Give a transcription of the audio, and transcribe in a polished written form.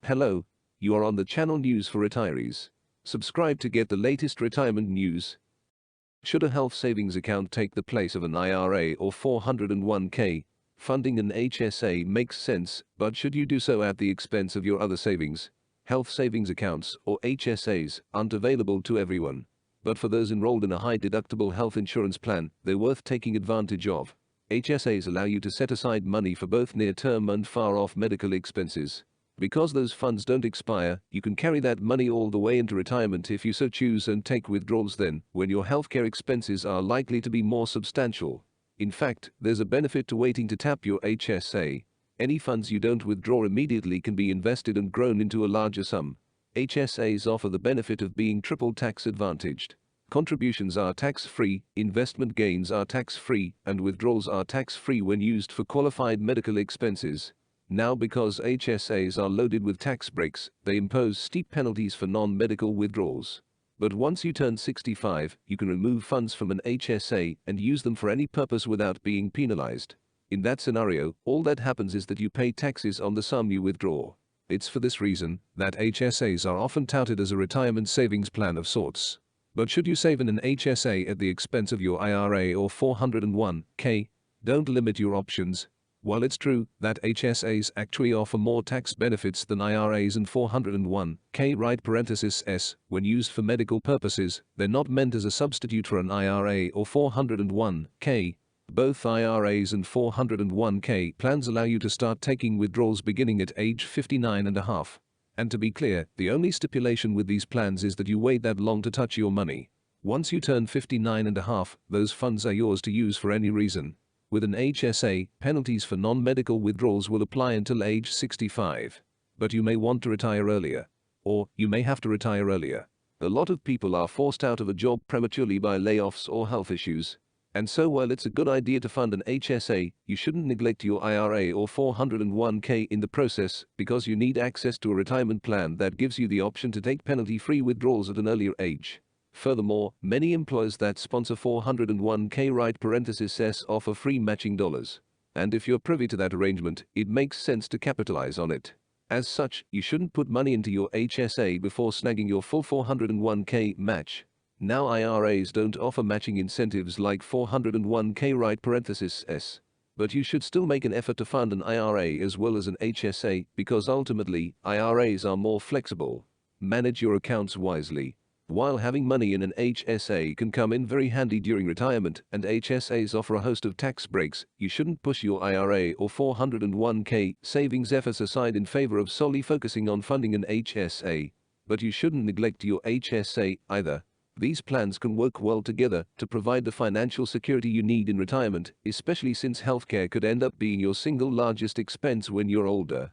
Hello, you are on the channel News for Retirees. Subscribe to get the latest retirement news. Should a health savings account take the place of an IRA or 401k? Funding an HSA makes sense, but should you do so at the expense of your other savings? Health savings accounts, or HSAs, aren't available to everyone. But for those enrolled in a high-deductible health insurance plan, they're worth taking advantage of. HSAs allow you to set aside money for both near-term and far-off medical expenses. Because those funds don't expire, you can carry that money all the way into retirement if you so choose and take withdrawals then, when your healthcare expenses are likely to be more substantial. In fact, there's a benefit to waiting to tap your HSA. Any funds you don't withdraw immediately can be invested and grown into a larger sum. HSAs offer the benefit of being triple tax advantaged. Contributions are tax-free, investment gains are tax-free, and withdrawals are tax-free when used for qualified medical expenses. Now, because HSAs are loaded with tax breaks, they impose steep penalties for non-medical withdrawals. But once you turn 65, you can remove funds from an HSA and use them for any purpose without being penalized. In that scenario, all that happens is that you pay taxes on the sum you withdraw. It's for this reason that HSAs are often touted as a retirement savings plan of sorts. But should you save in an HSA at the expense of your IRA or 401k? Don't limit your options. While it's true that HSAs actually offer more tax benefits than IRAs and 401k (S) when used for medical purposes, they're not meant as a substitute for an IRA or 401k. Both IRAs and 401k plans allow you to start taking withdrawals beginning at age 59.5. And to be clear, the only stipulation with these plans is that you wait that long to touch your money. Once you turn 59.5, those funds are yours to use for any reason. With an HSA, penalties for non-medical withdrawals will apply until age 65. But you may want to retire earlier. Or you may have to retire earlier. A lot of people are forced out of a job prematurely by layoffs or health issues. And so while it's a good idea to fund an HSA, you shouldn't neglect your IRA or 401k in the process, because you need access to a retirement plan that gives you the option to take penalty-free withdrawals at an earlier age. Furthermore, many employers that sponsor 401k (S) offer free matching dollars. And if you're privy to that arrangement, it makes sense to capitalize on it. As such, you shouldn't put money into your HSA before snagging your full 401k match. Now, IRAs don't offer matching incentives like 401k (S). But you should still make an effort to fund an IRA as well as an HSA, because ultimately, IRAs are more flexible. Manage your accounts wisely. While having money in an HSA can come in very handy during retirement, and HSAs offer a host of tax breaks, you shouldn't push your IRA or 401k savings efforts aside in favor of solely focusing on funding an HSA. But you shouldn't neglect your HSA either. These plans can work well together to provide the financial security you need in retirement, especially since healthcare could end up being your single largest expense when you're older.